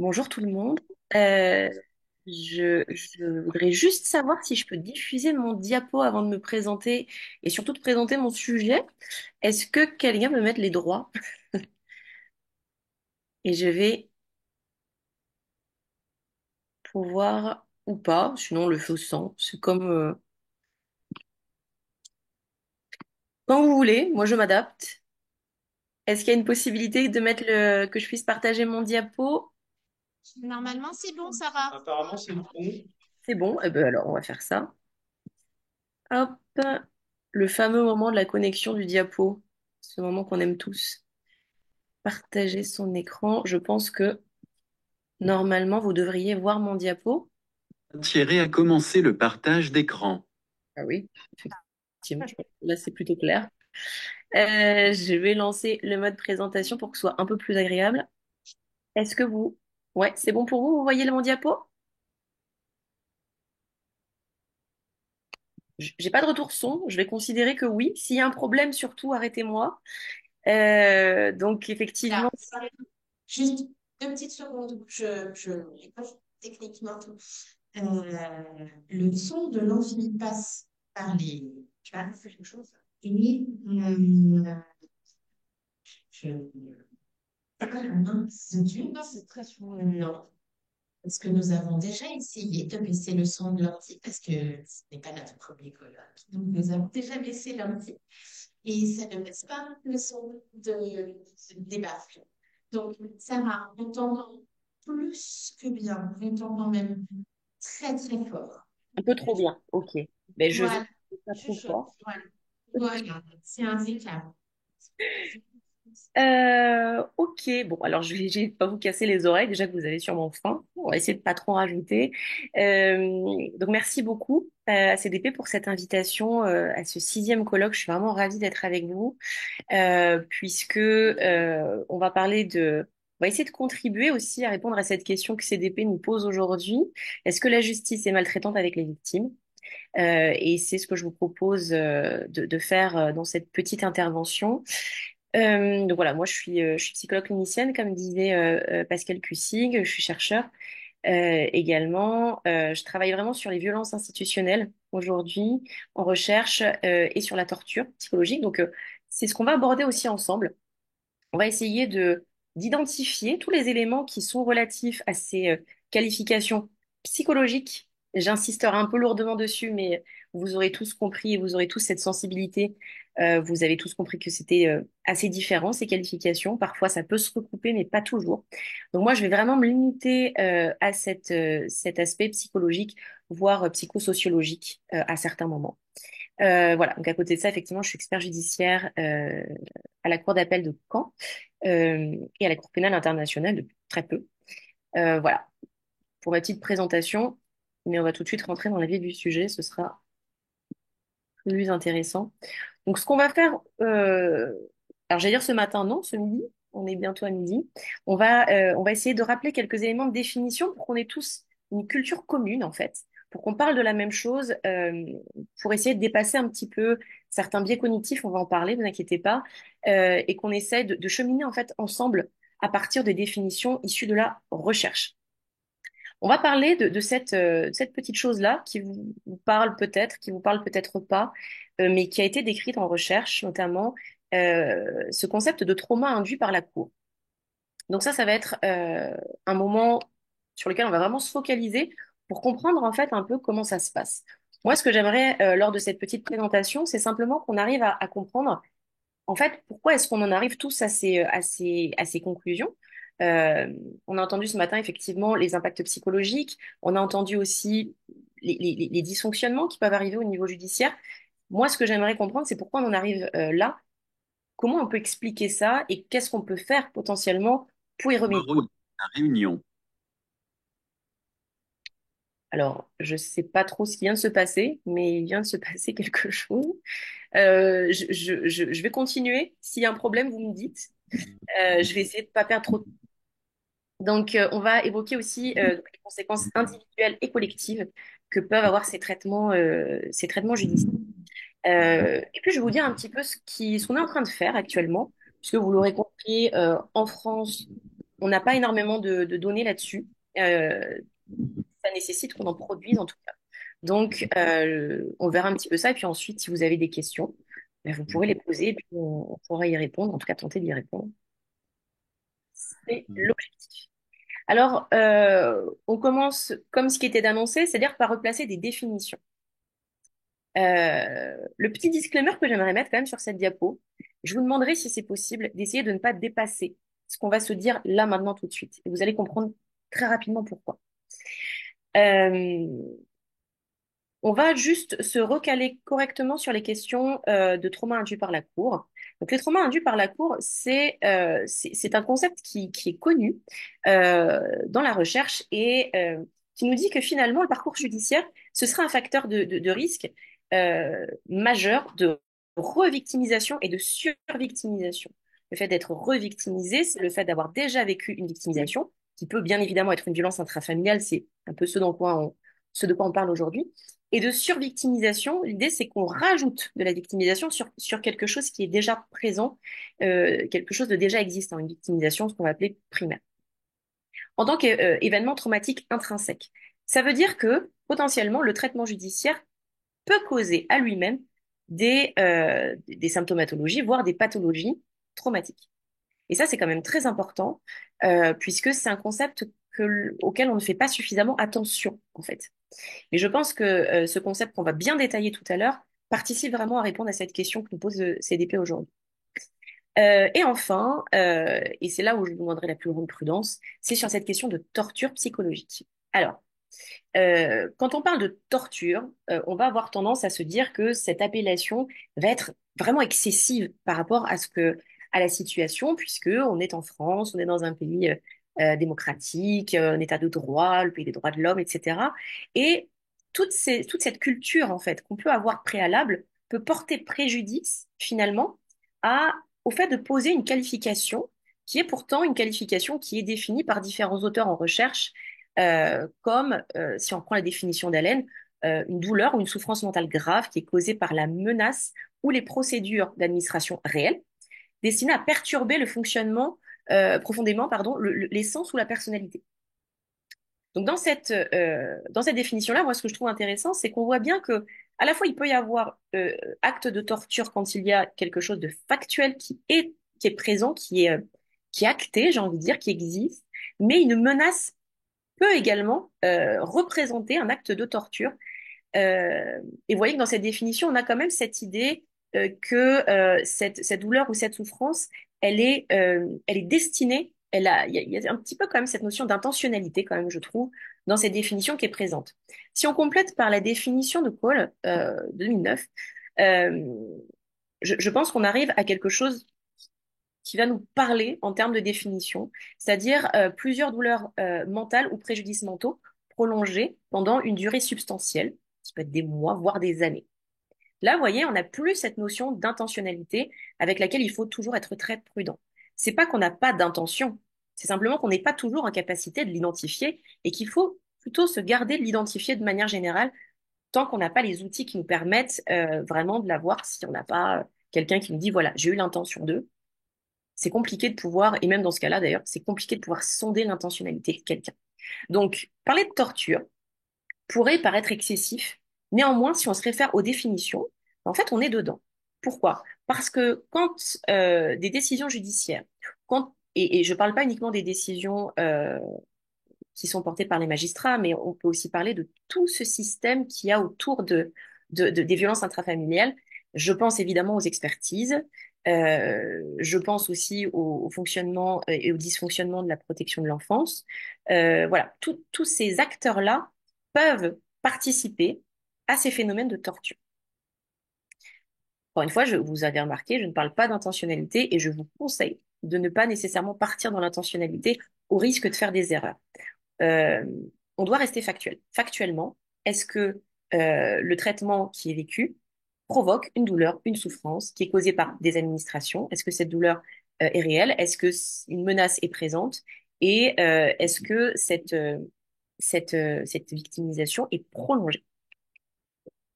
Bonjour tout le monde. Euh, je voudrais juste savoir si je peux diffuser mon diapo avant de me présenter et surtout de présenter mon sujet. Est-ce que quelqu'un peut mettre les droits? Et je vais pouvoir ou pas, sinon on le fait au sang. C'est comme quand vous voulez. Moi je m'adapte. Est-ce qu'il y a une possibilité de mettre que je puisse partager mon diapo? Normalement, c'est bon, Sarah. Apparemment, c'est bon. C'est bon. Eh ben alors on va faire ça. Hop, le fameux moment de la connexion du diapo, ce moment qu'on aime tous. Partager son écran. Je pense que normalement, vous devriez voir mon diapo. Thierry a commencé le partage d'écran. Ah oui, effectivement. Là, c'est plutôt clair. Je vais lancer le mode présentation pour que ce soit un peu plus agréable. Est-ce que vous... Ouais, c'est bon pour vous? Vous voyez mon diapo? J'ai pas de retour son. Je vais considérer que oui. S'il y a un problème, surtout, arrêtez-moi. Donc, Là, effectivement, juste 2 petites secondes. Je techniquement. Le son de l'amphi passe par les. Tu vas faire quelque chose? Et je. Non, c'est très souvent. Non. Parce que nous avons déjà essayé de baisser le son de l'ordi parce que ce n'est pas notre premier colloque. Donc, nous avons déjà baissé l'ordi et ça ne baisse pas le son des baffles. Donc, Sarah, on t'entend plus que bien. On t'entend même très, très fort. un peu trop bien. Ok. Ben, je vais Voilà, pas trop chuchote. fort. Voilà, voilà. C'est impeccable. Ok, bon, alors je vais pas vous casser les oreilles, déjà que vous avez sûrement faim. On va essayer de pas trop en rajouter. Donc merci beaucoup à CDP pour cette invitation à ce sixième colloque. Je suis vraiment ravie d'être avec vous, puisque on va parler de... On va essayer de contribuer aussi à répondre à cette question que CDP nous pose aujourd'hui. Est-ce que la justice est maltraitante avec les victimes? Et c'est ce que je vous propose de faire dans cette petite intervention. Donc voilà, moi je suis psychologue clinicienne, comme disait Pascal Cussig, je suis chercheur également. Je travaille vraiment sur les violences institutionnelles aujourd'hui, en recherche et sur la torture psychologique. Donc c'est ce qu'on va aborder aussi ensemble. On va essayer de d'identifier tous les éléments qui sont relatifs à ces qualifications psychologiques. J'insisterai un peu lourdement dessus, mais vous aurez tous compris et vous aurez tous cette sensibilité. Vous avez tous compris que c'était assez différent, ces qualifications. Parfois, ça peut se recouper, mais pas toujours. Donc moi, je vais vraiment me limiter à cet aspect psychologique, voire psychosociologique à certains moments. Voilà, donc à côté de ça, effectivement, je suis expert judiciaire à la Cour d'appel de Caen et à la Cour pénale internationale depuis très peu. Voilà, pour ma petite présentation, mais on va tout de suite rentrer dans la vie du sujet, ce sera plus intéressant. Donc ce qu'on va faire, alors j'allais dire ce matin, non, ce midi, on est bientôt à midi, on va essayer de rappeler quelques éléments de définition pour qu'on ait tous une culture commune en fait, pour qu'on parle de la même chose, pour essayer de dépasser un petit peu certains biais cognitifs, on va en parler, ne vous inquiétez pas, et qu'on essaie de cheminer en fait ensemble à partir des définitions issues de la recherche. On va parler de cette petite chose-là qui vous parle peut-être, qui vous parle peut-être pas, mais qui a été décrite en recherche, notamment ce concept de trauma induit par la cour. Donc ça va être un moment sur lequel on va vraiment se focaliser pour comprendre en fait un peu comment ça se passe. Moi, ce que j'aimerais lors de cette petite présentation, c'est simplement qu'on arrive à comprendre en fait, pourquoi est-ce qu'on en arrive tous à ces conclusions? Euh, on a entendu ce matin effectivement les impacts psychologiques, on a entendu aussi les dysfonctionnements qui peuvent arriver au niveau judiciaire. Moi, ce que j'aimerais comprendre, c'est pourquoi on en arrive là, comment on peut expliquer ça et qu'est-ce qu'on peut faire potentiellement pour y remédier. Bravo, la réunion. Alors, je ne sais pas trop ce qui vient de se passer, mais il vient de se passer quelque chose. Je vais continuer. S'il y a un problème, vous me dites. Je vais essayer de ne pas perdre trop. Donc, on va évoquer aussi les conséquences individuelles et collectives que peuvent avoir ces traitements judiciaires. Et puis, je vais vous dire un petit peu ce qu'on est en train de faire actuellement, puisque vous l'aurez compris, en France, On n'a pas énormément de données là-dessus. Euh, Ça nécessite qu'on en produise en tout cas. Donc, on verra un petit peu ça. Et puis ensuite, si vous avez des questions, ben, vous pourrez les poser et puis on pourra y répondre, en tout cas tenter d'y répondre. C'est l'objectif. Alors, on commence comme ce qui était annoncé, c'est-à-dire par replacer des définitions. Le petit disclaimer que j'aimerais mettre quand même sur cette diapo, je vous demanderai si c'est possible d'essayer de ne pas dépasser ce qu'on va se dire là maintenant tout de suite. Et vous allez comprendre très rapidement pourquoi. Euh, On va juste se recaler correctement sur les questions de trauma induit par la cour. Donc, les traumas induits par la cour, c'est un concept qui est connu dans la recherche et qui nous dit que finalement, le parcours judiciaire, ce serait un facteur de risque majeur de revictimisation et de survictimisation. Le fait d'être revictimisé, c'est le fait d'avoir déjà vécu une victimisation, qui peut bien évidemment être une violence intrafamiliale, c'est un peu ce de quoi on parle aujourd'hui. Et de survictimisation, l'idée, c'est qu'on rajoute de la victimisation sur quelque chose qui est déjà présent, quelque chose de déjà existant, une victimisation, ce qu'on va appeler primaire. En tant qu'événement traumatique intrinsèque. Ça veut dire que, potentiellement, le traitement judiciaire peut causer à lui-même des symptomatologies, voire des pathologies traumatiques. Et ça, c'est quand même très important, puisque c'est un concept auquel on ne fait pas suffisamment attention, en fait. Mais je pense que ce concept qu'on va bien détailler tout à l'heure participe vraiment à répondre à cette question que nous pose le CDP aujourd'hui. Et enfin, et c'est là où je vous demanderai la plus grande prudence, c'est sur cette question de torture psychologique. Alors, quand on parle de torture, on va avoir tendance à se dire que cette appellation va être vraiment excessive par rapport à la situation, puisque on est en France, on est dans un pays démocratique, un état de droit, le pays des droits de l'homme, etc. Et toute cette culture en fait qu'on peut avoir préalable peut porter préjudice finalement à, au fait de poser une qualification qui est pourtant une qualification qui est définie par différents auteurs en recherche comme, si on prend la définition d'Allen, une douleur ou une souffrance mentale grave qui est causée par la menace ou les procédures d'administration réelles destinées à perturber le fonctionnement profondément, pardon, l'essence ou la personnalité. Donc dans cette définition-là, moi ce que je trouve intéressant, c'est qu'on voit bien que à la fois il peut y avoir acte de torture quand il y a quelque chose de factuel qui est présent, qui est acté, j'ai envie de dire, qui existe, mais une menace peut également représenter un acte de torture. Et vous voyez que dans cette définition, on a quand même cette idée que cette douleur ou cette souffrance, elle est destinée, il y a un petit peu quand même cette notion d'intentionnalité quand même, je trouve, dans cette définition qui est présente. Si on complète par la définition de Cole 2009, euh, je pense qu'on arrive à quelque chose qui va nous parler en termes de définition, c'est-à-dire plusieurs douleurs mentales ou préjudices mentaux prolongés pendant une durée substantielle, qui peut être des mois, voire des années. Là, vous voyez, on n'a plus cette notion d'intentionnalité avec laquelle il faut toujours être très prudent. C'est pas qu'on n'a pas d'intention, c'est simplement qu'on n'est pas toujours en capacité de l'identifier et qu'il faut plutôt se garder de l'identifier de manière générale tant qu'on n'a pas les outils qui nous permettent vraiment de l'avoir si on n'a pas quelqu'un qui nous dit, voilà, j'ai eu l'intention de, c'est compliqué de pouvoir, et même dans ce cas-là d'ailleurs, c'est compliqué de pouvoir sonder l'intentionnalité de quelqu'un. Donc, parler de torture pourrait paraître excessif. Néanmoins, si on se réfère aux définitions, en fait, on est dedans. Pourquoi? Parce que quand des décisions judiciaires, et je ne parle pas uniquement des décisions qui sont portées par les magistrats, mais on peut aussi parler de tout ce système qu'il y a autour des violences intrafamiliales. Je pense évidemment aux expertises, je pense aussi au fonctionnement et au dysfonctionnement de la protection de l'enfance. Voilà, tous ces acteurs-là peuvent participer à ces phénomènes de torture. Encore une fois, vous avez remarqué, je ne parle pas d'intentionnalité et je vous conseille de ne pas nécessairement partir dans l'intentionnalité au risque de faire des erreurs. Euh, on doit rester factuel. Factuellement, est-ce que le traitement qui est vécu provoque une douleur, une souffrance qui est causée par des administrations? Est-ce que cette douleur est réelle? Est-ce que une menace est présente? Et est-ce que cette victimisation est prolongée?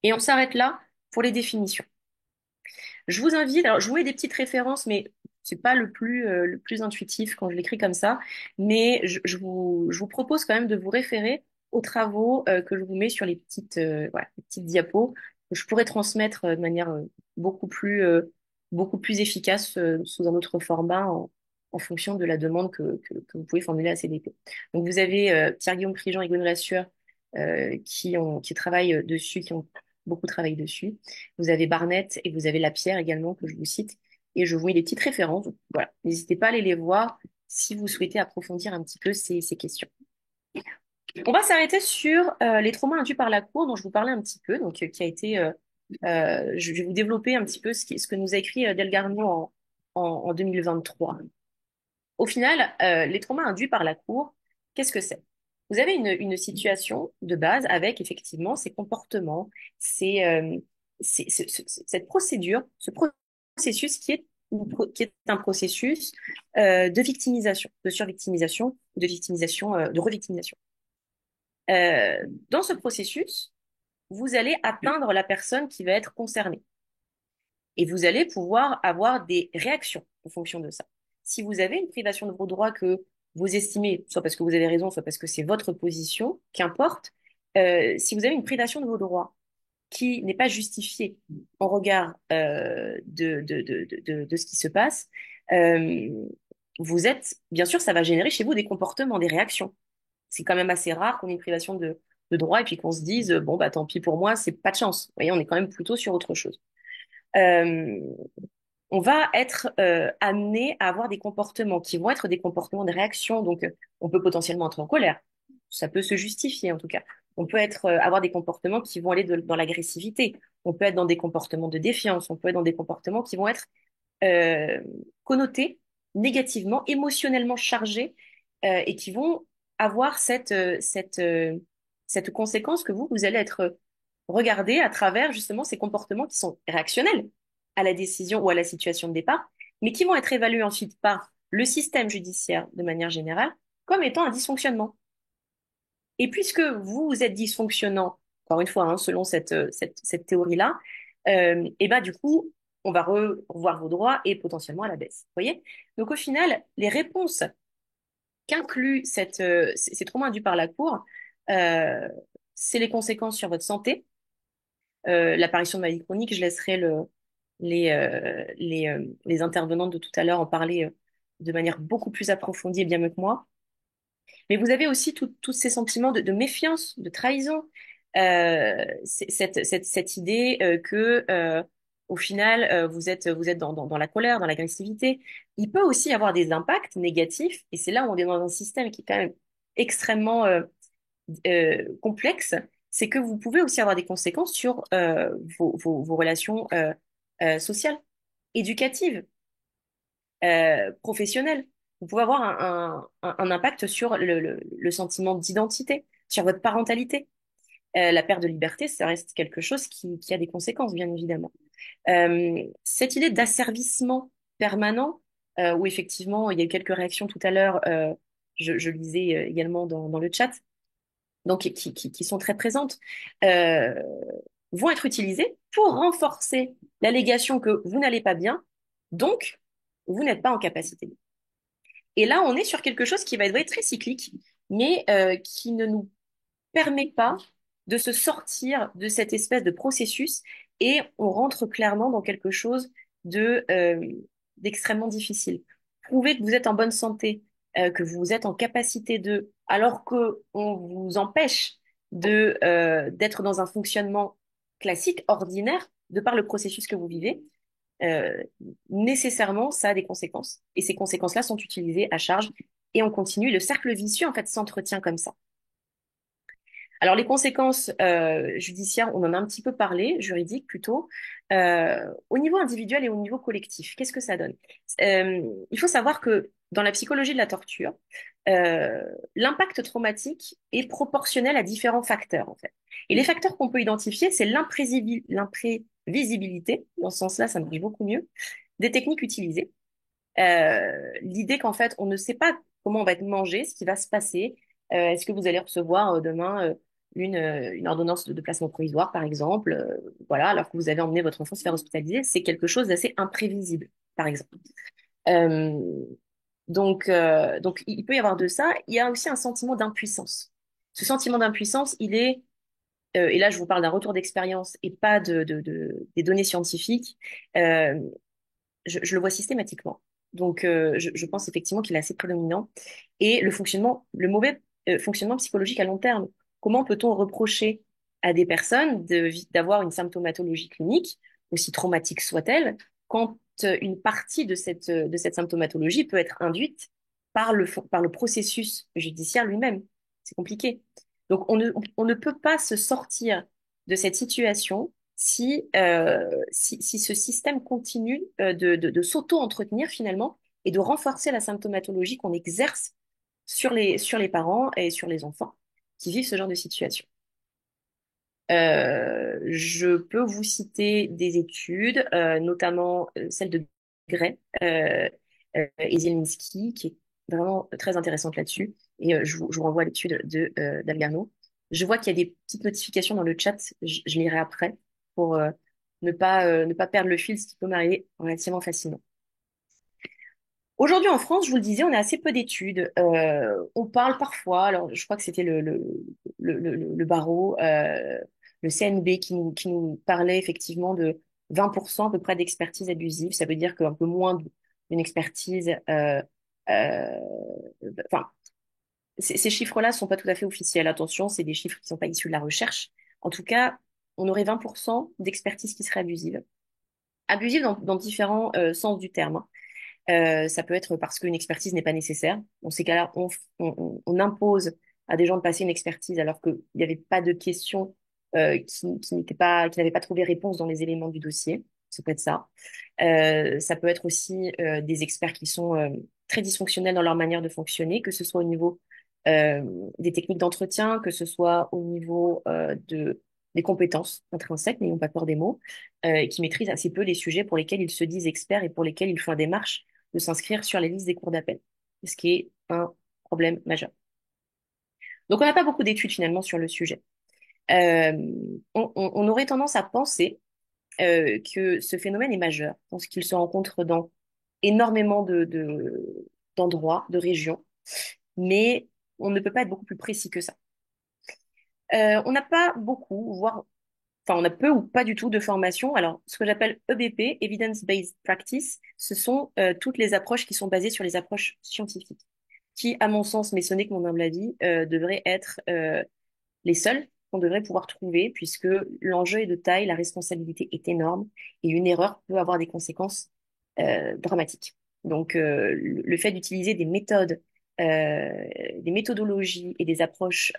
Et on s'arrête là pour les définitions. Je vous invite, alors je vous mets des petites références, mais C'est pas le plus intuitif quand je l'écris comme ça, mais je vous propose quand même de vous référer aux travaux que je vous mets sur voilà, les petites diapos que je pourrais transmettre de manière beaucoup plus efficace sous un autre format en fonction de la demande que vous pouvez formuler à CDP. Donc vous avez Pierre-Guillaume Prigent et Gwen Rassure qui travaillent dessus, qui ont beaucoup travaillé dessus. Vous avez Barnett et vous avez Lapierre également que je vous cite. Et je vous mets des petites références. Donc, voilà, n'hésitez pas à aller les voir si vous souhaitez approfondir un petit peu ces questions. On va s'arrêter sur les traumas induits par la cour dont je vous parlais un petit peu, donc qui a été, je vais vous développer un petit peu ce que nous a écrit Delgarno en 2023. Au final, les traumas induits par la cour, qu'est-ce que c'est? Vous avez une situation de base avec effectivement ces comportements, ces, cette procédure, ce processus qui est un processus de victimisation, de survictimisation, de victimisation, de revictimisation. Dans ce processus, vous allez atteindre la personne qui va être concernée et vous allez pouvoir avoir des réactions en fonction de ça. Si vous avez une privation de vos droits que vous estimez, soit parce que vous avez raison, soit parce que c'est votre position, qu'importe, si vous avez une privation de vos droits qui n'est pas justifiée en regard de ce qui se passe, euh, vous êtes, bien sûr, ça va générer chez vous des comportements, des réactions. C'est quand même assez rare qu'on ait une privation de droit et puis qu'on se dise, bon, bah tant pis pour moi, c'est pas de chance. Vous voyez, on est quand même plutôt sur autre chose. Euh, on va être amené à avoir des comportements qui vont être des comportements de réaction. Donc, on peut potentiellement être en colère. Ça peut se justifier, en tout cas. On peut avoir des comportements qui vont aller dans l'agressivité. On peut être dans des comportements de défiance. On peut être dans des comportements qui vont être euh, connotés négativement, émotionnellement chargés et qui vont avoir cette conséquence que vous allez être regardé à travers justement ces comportements qui sont réactionnels à la décision ou à la situation de départ, mais qui vont être évalués ensuite par le système judiciaire de manière générale comme étant un dysfonctionnement. Et puisque vous êtes dysfonctionnant, encore une fois, hein, selon cette théorie-là, et ben du coup, on va revoir vos droits et potentiellement à la baisse. Vous voyez? Donc au final, les réponses qu'inclut ces traumas induits par la cour, euh, c'est les conséquences sur votre santé, l'apparition de maladies chroniques. Je laisserai les intervenantes de tout à l'heure en parler de manière beaucoup plus approfondie et bien mieux que moi. Mais vous avez aussi tous ces sentiments de méfiance, de trahison, cette idée que au final vous êtes dans la colère, dans l'agressivité. Il peut aussi y avoir des impacts négatifs, et c'est là où on est dans un système qui est quand même extrêmement complexe. C'est que vous pouvez aussi avoir des conséquences sur vos relations sociales, éducatives, professionnel. Vous pouvez avoir un impact sur le sentiment d'identité, sur votre parentalité. La perte de liberté, ça reste quelque chose qui a des conséquences, bien évidemment. Cette idée d'asservissement permanent, où effectivement, il y a eu quelques réactions tout à l'heure, je lisais également dans le chat, donc qui sont très présentes, euh, vont être utilisées pour renforcer l'allégation que vous n'allez pas bien, donc vous n'êtes pas en capacité. Et là, on est sur quelque chose qui va être très cyclique, mais qui ne nous permet pas de se sortir de cette espèce de processus et on rentre clairement dans quelque chose d'extrêmement difficile. Prouver que vous êtes en bonne santé, que vous êtes en capacité alors que on vous empêche d'être dans un fonctionnement classique, ordinaire, de par le processus que vous vivez, euh, nécessairement, ça a des conséquences. Et ces conséquences-là sont utilisées à charge et on continue. Le cercle vicieux, en fait, s'entretient comme ça. Alors, les conséquences judiciaires, on en a un petit peu parlé, juridiques plutôt. Au niveau individuel et au niveau collectif, qu'est-ce que ça donne? Il faut savoir que dans la psychologie de la torture, euh, l'impact traumatique est proportionnel à différents facteurs, en fait. Et les facteurs qu'on peut identifier, c'est l'imprévisibilité, dans ce sens-là, ça marche beaucoup mieux, des techniques utilisées. L'idée qu'en fait, on ne sait pas comment on va être mangé, ce qui va se passer. Est-ce que vous allez recevoir demain une ordonnance de placement provisoire, par exemple, voilà, alors que vous avez emmené votre enfant se faire hospitaliser, c'est quelque chose d'assez imprévisible, par exemple. Euh, donc, il peut y avoir de ça. Il y a aussi un sentiment d'impuissance. Ce sentiment d'impuissance, et là je vous parle d'un retour d'expérience et pas des données scientifiques, euh, je le vois systématiquement. Donc, je pense effectivement qu'il est assez prédominant. Et le mauvais fonctionnement psychologique à long terme. Comment peut-on reprocher à des personnes d'avoir une symptomatologie clinique, aussi traumatique soit-elle, quand une partie de cette symptomatologie peut être induite par le processus judiciaire lui-même? C'est compliqué. Donc, on ne peut pas se sortir de cette situation si ce système continue de s'auto-entretenir finalement et de renforcer la symptomatologie qu'on exerce sur les parents et sur les enfants qui vivent ce genre de situation. Je peux vous citer des études, notamment celle de Gray et Zielinski, qui est vraiment très intéressante là-dessus. Et je vous renvoie à l'étude d'Algarno. Je vois qu'il y a des petites notifications dans le chat, je lirai après pour ne pas perdre le fil, ce qui peut m'arriver relativement facilement. Aujourd'hui en France, je vous le disais, on a assez peu d'études. On parle parfois, alors je crois que c'était le barreau, le CNB qui nous parlait effectivement de 20% à peu près d'expertise abusive. Ça veut dire qu'un peu moins d'une expertise. Euh, enfin, ces chiffres-là sont pas tout à fait officiels. Attention, c'est des chiffres qui sont pas issus de la recherche. En tout cas, on aurait 20% d'expertise qui serait abusive. Abusive dans différents sens du terme, hein. Ça peut être parce qu'une expertise n'est pas nécessaire. Dans ces cas-là, on impose à des gens de passer une expertise alors qu'il n'y avait pas de questions qui n'avaient pas trouvé réponse dans les éléments du dossier. Ça peut être ça. Ça peut être aussi des experts qui sont très dysfonctionnels dans leur manière de fonctionner, que ce soit au niveau euh, des techniques d'entretien, que ce soit au niveau des compétences intrinsèques, n'ayons pas peur des mots, qui maîtrisent assez peu les sujets pour lesquels ils se disent experts et pour lesquels ils font la démarche de s'inscrire sur les listes des cours d'appel, ce qui est un problème majeur. Donc, on n'a pas beaucoup d'études finalement sur le sujet. Euh, on aurait tendance à penser que ce phénomène est majeur, parce qu'il se rencontre dans énormément d'endroits, de régions, mais on ne peut pas être beaucoup plus précis que ça. On n'a pas beaucoup, voire, enfin, on a peu ou pas du tout de formation. Alors, ce que j'appelle EBP, Evidence-Based Practice, ce sont toutes les approches qui sont basées sur les approches scientifiques, qui, à mon sens, mais ce n'est que mon humble avis, devraient être les seuls qu'on devrait pouvoir trouver, puisque l'enjeu est de taille, la responsabilité est énorme, et une erreur peut avoir des conséquences dramatiques. Donc, le fait d'utiliser des méthodologies et des approches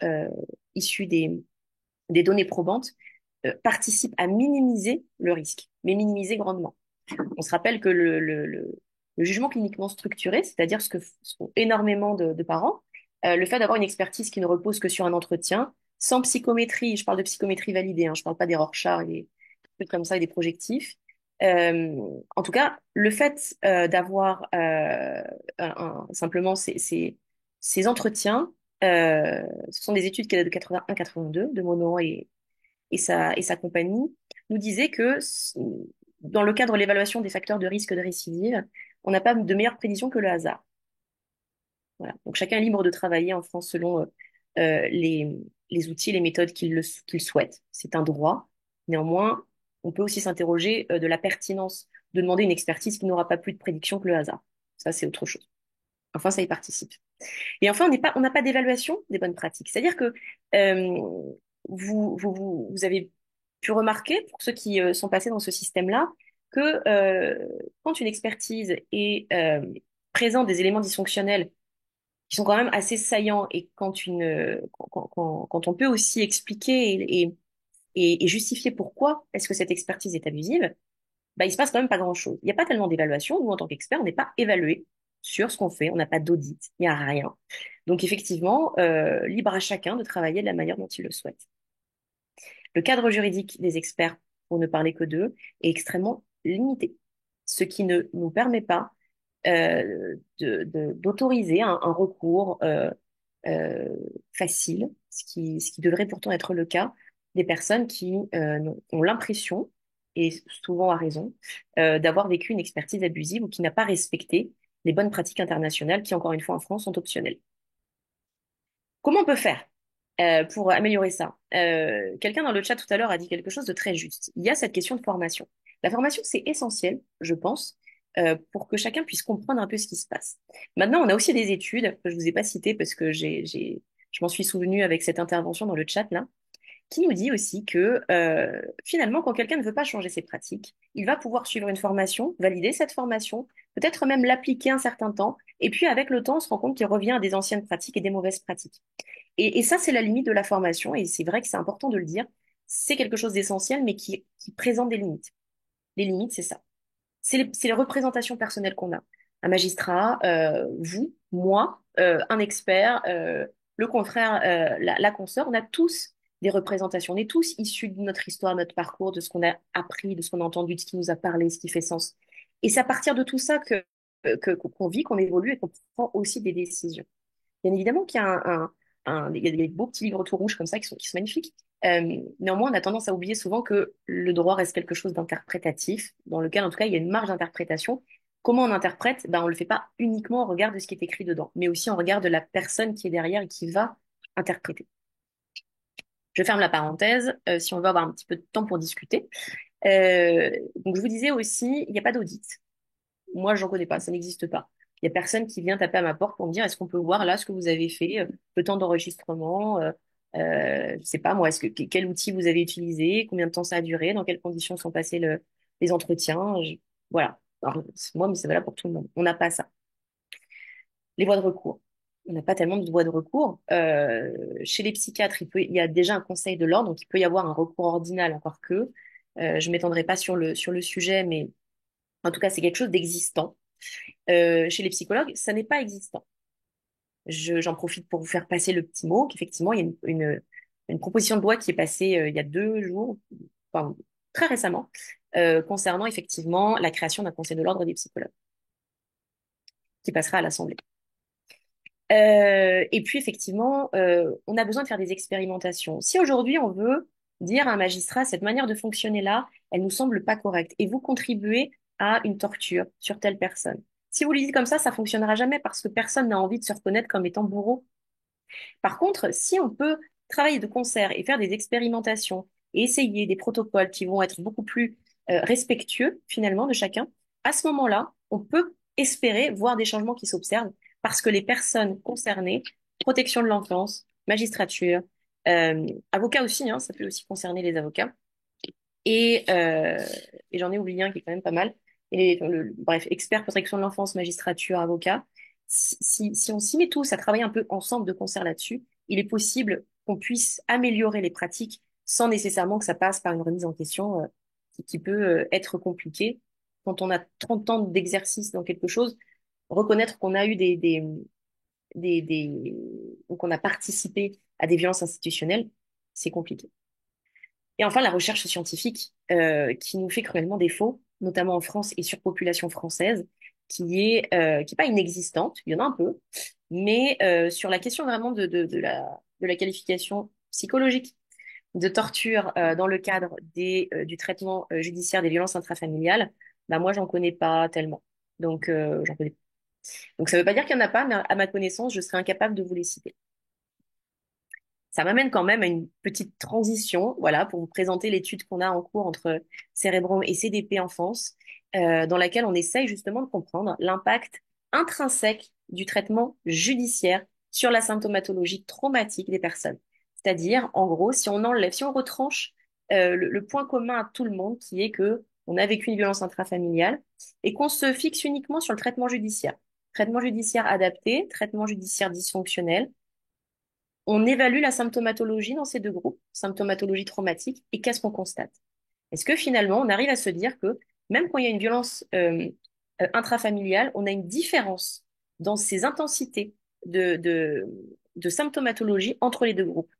issues des données probantes participe à minimiser le risque, mais minimiser grandement. On se rappelle que le jugement cliniquement structuré, c'est-à-dire ce qu'ont énormément de parents, le fait d'avoir une expertise qui ne repose que sur un entretien, sans psychométrie, je parle de psychométrie validée, hein, je parle pas des Rorschach et des trucs comme ça et des projectifs. En tout cas, le fait d'avoir simplement ces entretiens, ce sont des études qui datent de 81-82 de Monod et sa compagnie, nous disait que dans le cadre de l'évaluation des facteurs de risque de récidive, on n'a pas de meilleure prédiction que le hasard. Voilà. Donc chacun est libre de travailler en France selon les outils et les méthodes qu'il souhaite. C'est un droit. Néanmoins, on peut aussi s'interroger de la pertinence de demander une expertise qui n'aura pas plus de prédiction que le hasard. Ça, c'est autre chose. Enfin, ça y participe. Et enfin, on n'a pas d'évaluation des bonnes pratiques. C'est-à-dire que euh, vous avez pu remarquer, pour ceux qui sont passés dans ce système-là, que quand une expertise présente des éléments dysfonctionnels qui sont quand même assez saillants et quand on peut aussi expliquer et justifier pourquoi est-ce que cette expertise est abusive, bah, il se passe quand même pas grand-chose. Il n'y a pas tellement d'évaluation. Nous, en tant qu'experts, on n'est pas évalué sur ce qu'on fait. On n'a pas d'audit. Il n'y a rien. Donc, effectivement, libre à chacun de travailler de la manière dont il le souhaite. Le cadre juridique des experts, pour ne parler que d'eux, est extrêmement limité, ce qui ne nous permet pas d'autoriser un recours euh, facile, ce qui devrait pourtant être le cas des personnes qui ont l'impression et souvent à raison, d'avoir vécu une expertise abusive ou qui n'a pas respecté les bonnes pratiques internationales qui, encore une fois, en France, sont optionnelles. Comment on peut faire pour améliorer ça? Quelqu'un dans le chat tout à l'heure a dit quelque chose de très juste. Il y a cette question de formation. La formation, c'est essentiel, je pense, pour que chacun puisse comprendre un peu ce qui se passe. Maintenant, on a aussi des études que je vous ai pas citées parce que je m'en suis souvenue avec cette intervention dans le chat là, qui nous dit aussi que finalement, quand quelqu'un ne veut pas changer ses pratiques, il va pouvoir suivre une formation, valider cette formation, peut-être même l'appliquer un certain temps, et puis avec le temps, on se rend compte qu'il revient à des anciennes pratiques et des mauvaises pratiques. Et ça, c'est la limite de la formation, et c'est vrai que c'est important de le dire. C'est quelque chose d'essentiel, mais qui présente des limites. Les limites, c'est ça. C'est les représentations personnelles qu'on a. Un magistrat, vous, moi, un expert, le confrère, la consoeur, on a tous des représentations. On est tous issus de notre histoire, notre parcours, de ce qu'on a appris, de ce qu'on a entendu, de ce qui nous a parlé, ce qui fait sens. Et c'est à partir de tout ça qu'on vit, qu'on évolue et qu'on prend aussi des décisions. Bien évidemment qu'il y a il y a des beaux petits livres tout rouges comme ça qui sont magnifiques. Néanmoins, on a tendance à oublier souvent que le droit reste quelque chose d'interprétatif, dans lequel, en tout cas, il y a une marge d'interprétation. Comment on interprète? Ben, on le fait pas uniquement au regard de ce qui est écrit dedans, mais aussi en regard de la personne qui est derrière et qui va interpréter. Je ferme la parenthèse, si on veut avoir un petit peu de temps pour discuter. Donc, je vous disais aussi, il n'y a pas d'audit. Moi, j'en connais pas, ça n'existe pas. Il y a personne qui vient taper à ma porte pour me dire est-ce qu'on peut voir là ce que vous avez fait, le temps d'enregistrement, je sais pas moi, quel outil vous avez utilisé, combien de temps ça a duré, dans quelles conditions sont passés les entretiens. Voilà. Alors, c'est moi, mais c'est valable pour tout le monde. On n'a pas ça. Les voies de recours. On n'a pas tellement de voies de recours. Chez les psychiatres, il y a déjà un conseil de l'ordre, donc il peut y avoir un recours ordinal, encore que. Je m'étendrai pas sur le sujet, mais en tout cas, c'est quelque chose d'existant. Chez les psychologues, ça n'est pas existant. J'en profite pour vous faire passer le petit mot qu'effectivement, il y a une proposition de loi qui est passée il y a 2 jours, enfin, très récemment, concernant effectivement la création d'un conseil de l'ordre des psychologues, qui passera à l'Assemblée. Et puis effectivement, on a besoin de faire des expérimentations. Si aujourd'hui on veut dire à un magistrat, cette manière de fonctionner là, elle nous semble pas correcte, et vous contribuez à une torture sur telle personne. Si vous lui dites comme ça fonctionnera jamais parce que personne n'a envie de se reconnaître comme étant bourreau. Par contre, si on peut travailler de concert et faire des expérimentations et essayer des protocoles qui vont être beaucoup plus respectueux finalement de chacun, à ce moment-là, on peut espérer voir des changements qui s'observent parce que les personnes concernées, protection de l'enfance, magistrature, avocats aussi, hein, ça peut aussi concerner les avocats, et, euh, et j'en ai oublié un qui est quand même pas mal. Bref, expert protection de l'enfance, magistrature, avocat. Si on s'y met tous à travailler un peu ensemble de concert là-dessus, il est possible qu'on puisse améliorer les pratiques sans nécessairement que ça passe par une remise en question qui peut être compliquée. Quand on a 30 ans d'exercice dans quelque chose, reconnaître qu'on a eu des ou qu'on a participé à des violences institutionnelles, c'est compliqué. Et enfin, la recherche scientifique qui nous fait cruellement défaut, notamment en France et sur population française, qui est pas inexistante, il y en a un peu, mais sur la question vraiment de la qualification psychologique de torture dans le cadre du traitement judiciaire des violences intrafamiliales, bah moi, j'en connais pas tellement. Donc, j'en connais. Donc, ça veut pas dire qu'il y en a pas, mais à ma connaissance, je serais incapable de vous les citer. Ça m'amène quand même à une petite transition, voilà, pour vous présenter l'étude qu'on a en cours entre Cérebrum et CDP Enfance, dans laquelle on essaye justement de comprendre l'impact intrinsèque du traitement judiciaire sur la symptomatologie traumatique des personnes. C'est-à-dire, en gros, si on enlève, si on retranche le point commun à tout le monde, qui est que on a vécu une violence intrafamiliale et qu'on se fixe uniquement sur le traitement judiciaire. Traitement judiciaire adapté, traitement judiciaire dysfonctionnel, on évalue la symptomatologie dans ces deux groupes, symptomatologie traumatique, et qu'est-ce qu'on constate? Est-ce que finalement, on arrive à se dire que même quand il y a une violence intrafamiliale, on a une différence dans ces intensités de, de, de symptomatologie entre les deux groupes?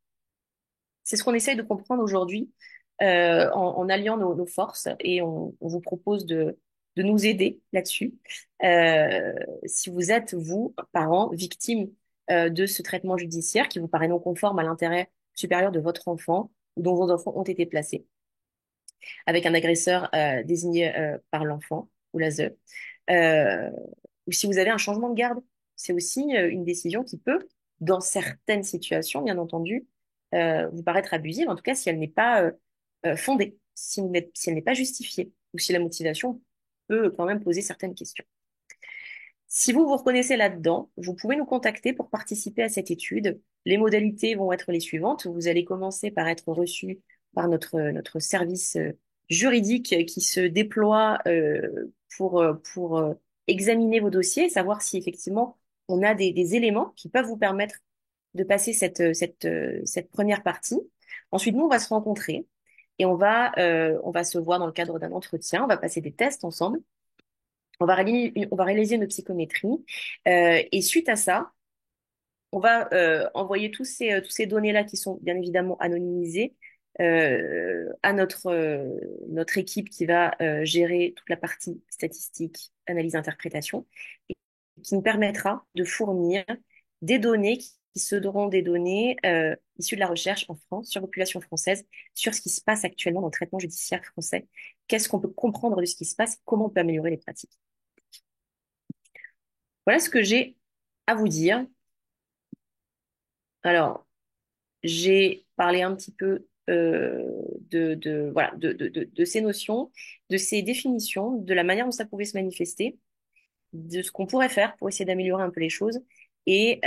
C'est ce qu'on essaye de comprendre aujourd'hui en alliant nos forces et on vous propose de nous aider là-dessus. Si vous êtes, vous, parents, victimes de ce traitement judiciaire qui vous paraît non conforme à l'intérêt supérieur de votre enfant ou dont vos enfants ont été placés. avec un agresseur désigné par l'enfant ou l'ASE. Euh, ou si vous avez un changement de garde, c'est aussi une décision qui peut, dans certaines situations, bien entendu, vous paraître abusive, en tout cas si elle n'est pas fondée, si elle n'est pas justifiée, ou si la motivation peut quand même poser certaines questions. Si vous vous reconnaissez là-dedans, vous pouvez nous contacter pour participer à cette étude. Les modalités vont être les suivantes. Vous allez commencer par être reçu par notre service juridique qui se déploie pour examiner vos dossiers, savoir si effectivement on a des éléments qui peuvent vous permettre de passer cette première partie. Ensuite, nous, on va se rencontrer et on va se voir dans le cadre d'un entretien. On va passer des tests ensemble. On va réaliser une psychométrie. Et suite à ça, on va envoyer tous ces données-là qui sont bien évidemment anonymisées à notre équipe qui va gérer toute la partie statistique, analyse, interprétation, et qui nous permettra de fournir des données qui seront des données issues de la recherche en France, sur la population française, sur ce qui se passe actuellement dans le traitement judiciaire français. Qu'est-ce qu'on peut comprendre de ce qui se passe, comment on peut améliorer les pratiques. Voilà ce que j'ai à vous dire. Alors, j'ai parlé un petit peu voilà, de ces notions, de ces définitions, de la manière dont ça pouvait se manifester, de ce qu'on pourrait faire pour essayer d'améliorer un peu les choses. Et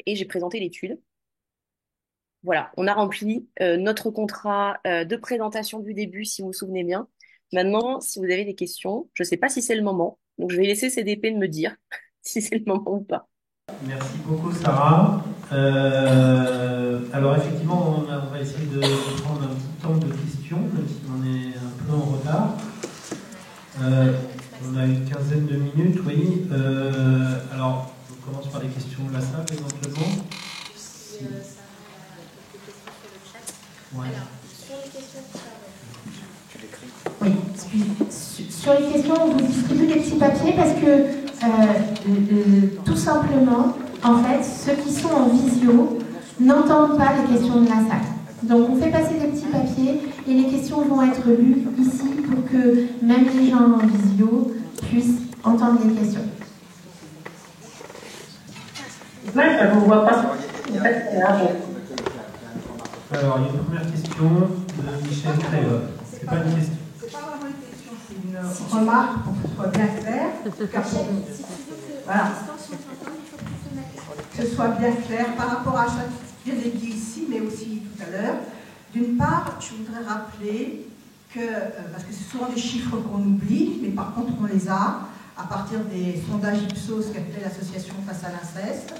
j'ai présenté l'étude. Voilà, on a rempli notre contrat de présentation du début, si vous vous souvenez bien. Maintenant, si vous avez des questions, je ne sais pas si c'est le moment, donc je vais laisser CDP de me dire si c'est le moment ou pas. Merci beaucoup, Sarah. Alors, effectivement, on va essayer de prendre un petit temps de questions, même si on est un peu en retard. On a une quinzaine de minutes, oui. Alors, on commence par les questions de la salle, éventuellement. Si. Ouais. Oui, sur les questions, vous distribuez des petits papiers parce que tout simplement, en fait, ceux qui sont en visio n'entendent pas les questions de la salle. Donc on fait passer des petits papiers et les questions vont être lues ici pour que même les gens en visio puissent entendre les questions. Ouais, ça ne vous voit pas. Alors, il y a une première question de Michel Créole. C'est pas une question. C'est pas vraiment une question, c'est une remarque pour que ce soit bien clair. Voilà. Que ce soit bien clair par rapport à chaque. Je l'ai dit ici, mais aussi tout à l'heure. D'une part, je voudrais rappeler que, parce que c'est souvent des chiffres qu'on oublie, mais par contre on les a, à partir des sondages Ipsos qu'a fait l'association Face à l'inceste,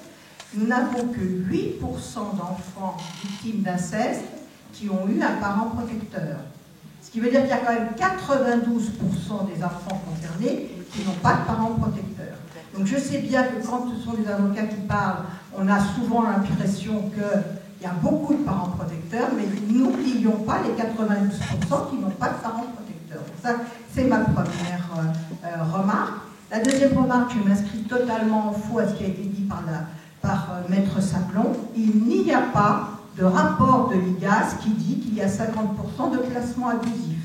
nous n'avons que 8% d'enfants victimes d'inceste qui ont eu un parent protecteur. Ce qui veut dire qu'il y a quand même 92% des enfants concernés qui n'ont pas de parents protecteurs. Donc je sais bien que quand ce sont des avocats qui parlent, on a souvent l'impression qu'il y a beaucoup de parents protecteurs, mais n'oublions pas les 92% qui n'ont pas de parents protecteurs. Donc ça, c'est ma première remarque. La deuxième remarque, je m'inscris totalement en faux à ce qui a été dit par Maître Sablon. Il n'y a pas de rapport de l'IGAS qui dit qu'il y a 50% de placements abusifs.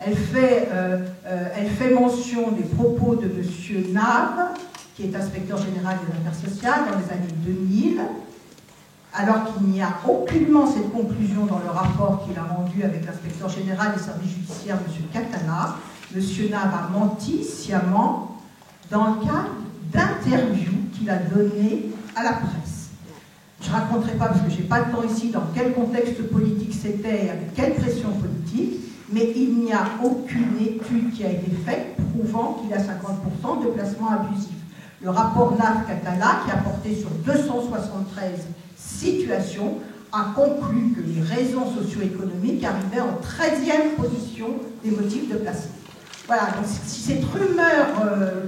Elle fait mention des propos de M. Nave, qui est inspecteur général des affaires sociales dans les années 2000, alors qu'il n'y a aucunement cette conclusion dans le rapport qu'il a rendu avec l'inspecteur général des services judiciaires, M. Catana. M. Nave a menti sciemment dans le cadre d'interviews qu'il a données à la presse. Je ne raconterai pas, parce que je n'ai pas de temps ici, dans quel contexte politique c'était et avec quelle pression politique, mais il n'y a aucune étude qui a été faite prouvant qu'il y a 50% de placements abusifs. Le rapport NAF-Catala, qui a porté sur 273 situations, a conclu que les raisons socio-économiques arrivaient en 13e position des motifs de placement. Voilà, donc si cette rumeur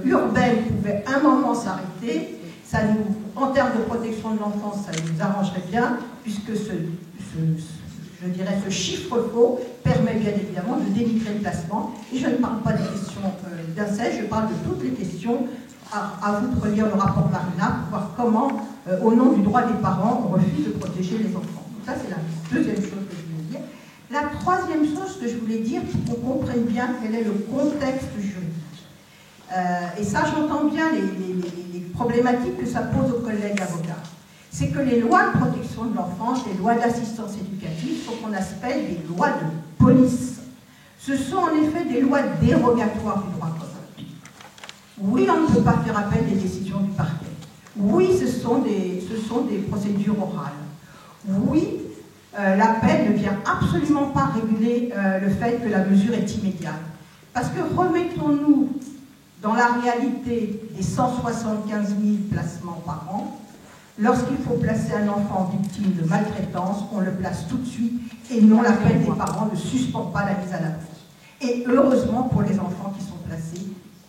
urbaine pouvait un moment s'arrêter, ça nous, en termes de protection de l'enfance, ça nous arrangerait bien, puisque je dirais ce chiffre faux permet bien évidemment de dénigrer le placement. Et je ne parle pas des questions d'inceste, je parle de toutes les questions. À vous de relire le rapport Marina pour voir comment, au nom du droit des parents, on refuse de protéger les enfants. Donc ça, c'est la deuxième chose que je voulais dire. La troisième chose que je voulais dire, pour qu'on comprenne bien quel est le contexte juridique. Et ça, j'entends bien les problématiques que ça pose aux collègues avocats. C'est que les lois de protection de l'enfance, les lois d'assistance éducative, sont qu'on appelle des lois de police. Ce sont en effet des lois dérogatoires du droit commun. Oui, on ne peut pas faire appel des décisions du parquet. Oui, ce sont des procédures orales. Oui, l'appel ne vient absolument pas réguler le fait que la mesure est immédiate. Parce que remettons-nous dans la réalité des 175 000 placements par an. Lorsqu'il faut placer un enfant victime de maltraitance, on le place tout de suite et non l'appel des parents ne suspend pas la mise à l'abri. Et heureusement pour les enfants qui sont placés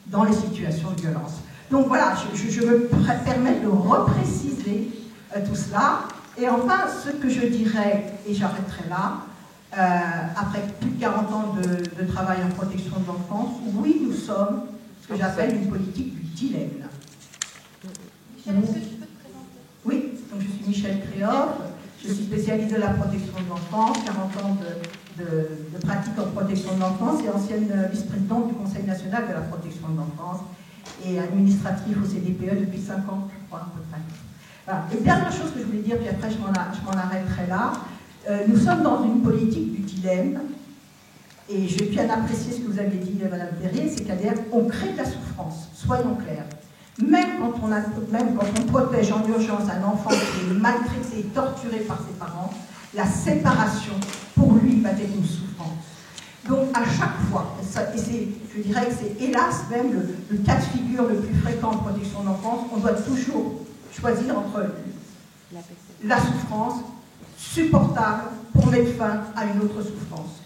dans les situations de violence. Donc voilà, je me permets de repréciser tout cela. Et enfin, ce que je dirais, et j'arrêterai là, après plus de 40 ans de travail en protection de l'enfance, oui, nous sommes ce que j'appelle une politique du dilemme. Michel, est-ce que tu peux te présenter? Oui, donc je suis Michel Créoff, je suis spécialiste de la protection de l'enfance, 40 ans de pratique en protection de l'enfance et ancienne vice-présidente du Conseil national de la protection de l'enfance et administrative au CDPE depuis 5 ans, je crois, à peu près. Voilà. Et dernière chose que je voulais dire, puis après je m'en arrêterai là, nous sommes dans une politique du dilemme, et je vais bien apprécier ce que vous avez dit, Madame Perrier, c'est-à-dire on crée de la souffrance, soyons clairs. Même quand on protège en urgence un enfant qui est maltraité, torturé par ses parents, la séparation, pour lui, va être une souffrance. Donc, à chaque fois, je dirais que c'est hélas même le cas de figure le plus fréquent en protection de l'enfance, on doit toujours choisir entre la souffrance supportable pour mettre fin à une autre souffrance.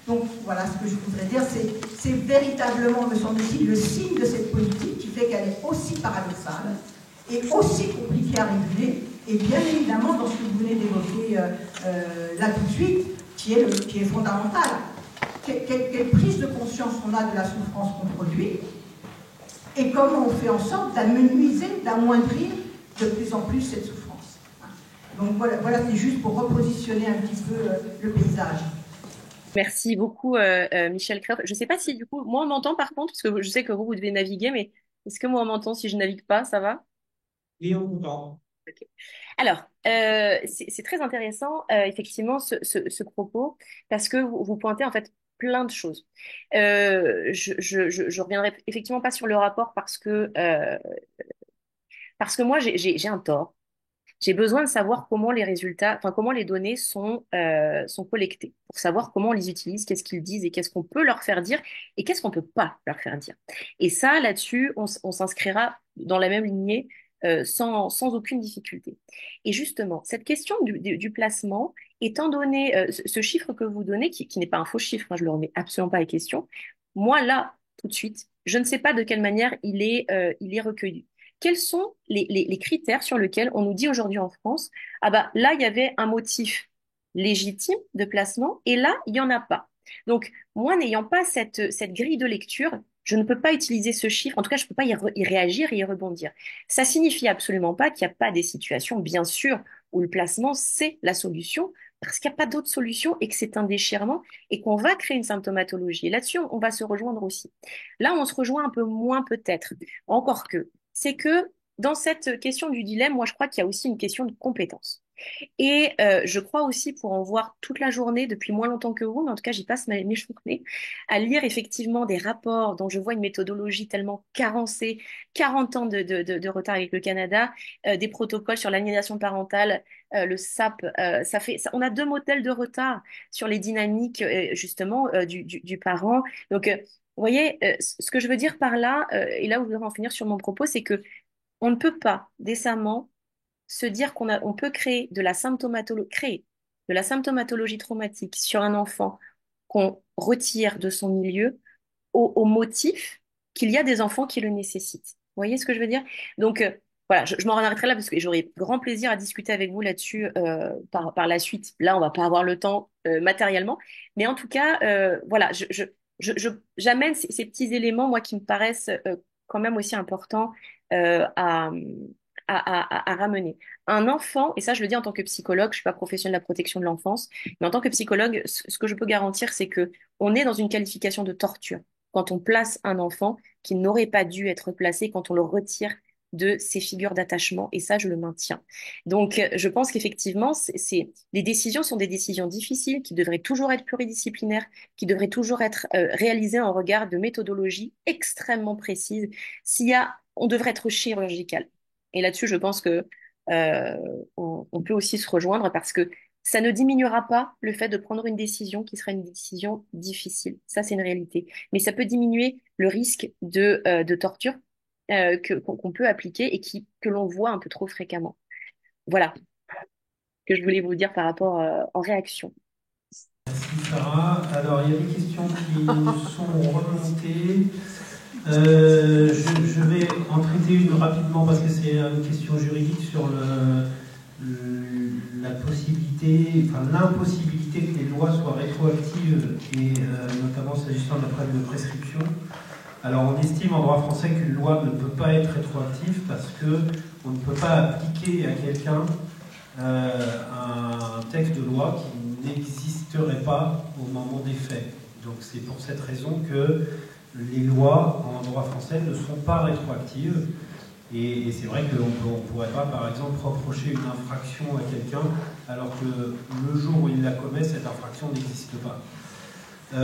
Donc voilà ce que je voudrais dire, c'est véritablement, me semble-t-il, le signe de cette politique qui fait qu'elle est aussi paradoxale et aussi compliquée à réguler, et bien évidemment dans ce que vous venez d'évoquer là tout de suite, qui est fondamental. Quelle prise de conscience on a de la souffrance qu'on produit, et comment on fait en sorte d'amenuiser, d'amoindrir de plus en plus cette souffrance. Donc voilà c'est juste pour repositionner un petit peu le paysage. Merci beaucoup, Michel Créoff. Je ne sais pas si, du coup, moi, on m'entend par contre, parce que je sais que vous devez naviguer, mais est-ce que moi, on m'entend si je navigue pas, ça va? Oui, on comprend. Ok. Alors, c'est très intéressant, effectivement, ce propos, parce que vous pointez, en fait, plein de choses. Je reviendrai effectivement pas sur le rapport parce que moi, j'ai un tort. J'ai besoin de savoir comment les résultats, enfin comment les données sont collectées, pour savoir comment on les utilise, qu'est-ce qu'ils disent et qu'est-ce qu'on peut leur faire dire et qu'est-ce qu'on peut pas leur faire dire. Et ça, là-dessus, on s'inscrira dans la même lignée sans aucune difficulté. Et justement, cette question du placement, étant donné ce chiffre que vous donnez, qui n'est pas un faux chiffre, hein, je ne le remets absolument pas à question, moi là, tout de suite, je ne sais pas de quelle manière il est recueilli. Quels sont les critères sur lesquels on nous dit aujourd'hui en France, ah bah là, il y avait un motif légitime de placement et là, il n'y en a pas. Donc, moi, n'ayant pas cette grille de lecture, je ne peux pas utiliser ce chiffre, en tout cas, je ne peux pas y réagir et y rebondir. Ça signifie absolument pas qu'il n'y a pas des situations, bien sûr, où le placement, c'est la solution, parce qu'il n'y a pas d'autre solution et que c'est un déchirement et qu'on va créer une symptomatologie. Et là-dessus, on va se rejoindre aussi. Là, on se rejoint un peu moins peut-être, encore que c'est que dans cette question du dilemme, moi je crois qu'il y a aussi une question de compétence. Et je crois aussi, pour en voir toute la journée, depuis moins longtemps que vous, mais en tout cas j'y passe mes journées, à lire effectivement des rapports dont je vois une méthodologie tellement carencée, 40 ans de retard avec le Canada, des protocoles sur l'aliénation parentale, le SAP, on a deux modèles de retard sur les dynamiques justement du parent. Donc, vous voyez, ce que je veux dire par là, et là où je voudrais en finir sur mon propos, c'est que on ne peut pas décemment se dire on peut créer de la symptomatologie traumatique sur un enfant qu'on retire de son milieu au motif qu'il y a des enfants qui le nécessitent. Vous voyez ce que je veux dire? Donc, voilà, je m'en arrêterai là parce que j'aurai grand plaisir à discuter avec vous là-dessus par la suite. Là, on va pas avoir le temps matériellement, mais en tout cas, voilà, j'amène ces petits éléments, moi, qui me paraissent quand même aussi importants euh, à, à ramener. Un enfant, et ça je le dis en tant que psychologue, je suis pas professionnelle de la protection de l'enfance, mais en tant que psychologue, ce que je peux garantir, c'est que on est dans une qualification de torture quand on place un enfant qui n'aurait pas dû être placé, quand on le retire de ses figures d'attachement, et ça je le maintiens. Donc je pense qu'effectivement, les décisions sont des décisions difficiles qui devraient toujours être pluridisciplinaires, qui devraient toujours être réalisées en regard de méthodologies extrêmement précises. On devrait être chirurgical. Et là-dessus, je pense que on peut aussi se rejoindre parce que ça ne diminuera pas le fait de prendre une décision qui sera une décision difficile. Ça, c'est une réalité. Mais ça peut diminuer le risque de torture qu'on peut appliquer et que l'on voit un peu trop fréquemment. Voilà ce que je voulais vous dire par rapport en réaction. Merci Sarah. Alors, il y a des questions qui nous sont remontées. Je vais en traiter une rapidement parce que c'est une question juridique sur la possibilité, enfin l'impossibilité que les lois soient rétroactives et notamment s'agissant de la preuve de prescription. Alors on estime en droit français qu'une loi ne peut pas être rétroactive parce qu'on ne peut pas appliquer à quelqu'un un texte de loi qui n'existerait pas au moment des faits. Donc c'est pour cette raison que les lois en droit français ne sont pas rétroactives. Et c'est vrai qu'on ne pourrait pas, par exemple, reprocher une infraction à quelqu'un alors que le jour où il la commet, cette infraction n'existe pas. Il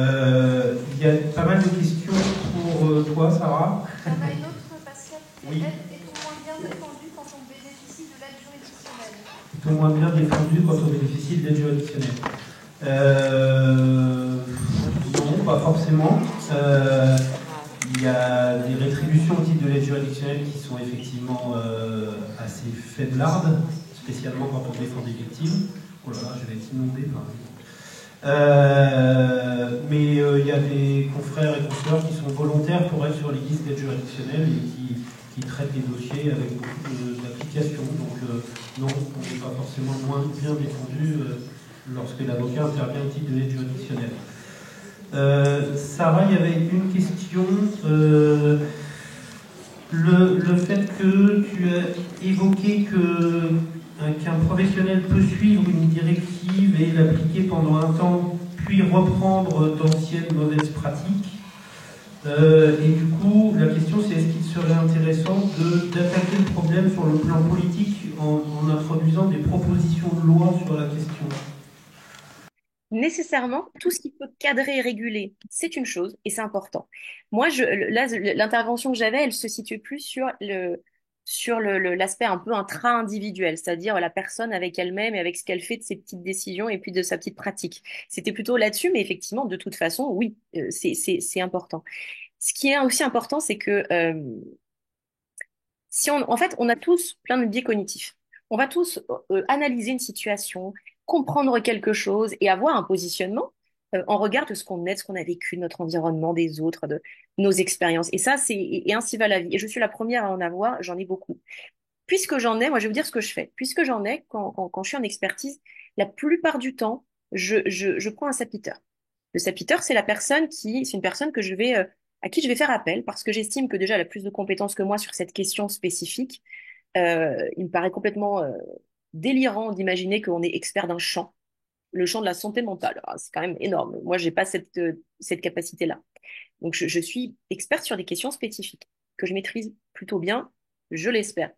y a pas mal de questions pour toi, Sarah. Il y en a une autre, Pascal. Oui. Est-on moins bien défendu quand on bénéficie de l'aide juridictionnelle? Est-on moins bien défendu quand on bénéficie de l'aide juridictionnelle? Non, pas forcément. Il y a des rétributions au titre de l'aide juridictionnelle qui sont effectivement assez faiblardes, spécialement quand on défend des victimes. Oh là là, je vais être inondé par mais il y a des confrères et consoeurs qui sont volontaires pour être sur les listes d'aide juridictionnelle et qui traitent les dossiers avec beaucoup d'applications. Donc non, on n'est pas forcément moins bien défendu lorsque l'avocat intervient au titre de l'aide juridictionnelle. Sarah, il y avait une question. Le fait que tu as évoqué qu'un professionnel peut suivre une directive et l'appliquer pendant un temps, puis reprendre d'anciennes mauvaises pratiques. Et du coup, la question c'est est-ce qu'il serait intéressant d'attaquer le problème sur le plan politique en introduisant des propositions de loi sur la question? Nécessairement, tout ce qui peut cadrer et réguler, c'est une chose et c'est important. Moi, là, l'intervention que j'avais, elle se situait plus l'aspect un peu intra-individuel, c'est-à-dire la personne avec elle-même et avec ce qu'elle fait de ses petites décisions et puis de sa petite pratique. C'était plutôt là-dessus, mais effectivement, de toute façon, oui, c'est important. Ce qui est aussi important, c'est que en fait, on a tous plein de biais cognitifs. On va tous analyser une situation, comprendre quelque chose et avoir un positionnement en regard de ce qu'on est, de ce qu'on a vécu, de notre environnement, des autres, de nos expériences. Et ça, et ainsi va la vie. Et je suis la première à en avoir, j'en ai beaucoup. Puisque j'en ai, moi, je vais vous dire ce que je fais. Puisque j'en ai, quand je suis en expertise, la plupart du temps, je prends un sapiteur. Le sapiteur, c'est une personne à qui je vais faire appel parce que j'estime que déjà elle a plus de compétences que moi sur cette question spécifique. Il me paraît complètement délirant d'imaginer qu'on est expert d'un champ, le champ de la santé mentale. Ah, c'est quand même énorme. Moi, j'ai pas cette capacité-là. Donc, je suis experte sur des questions spécifiques que je maîtrise plutôt bien, je l'espère.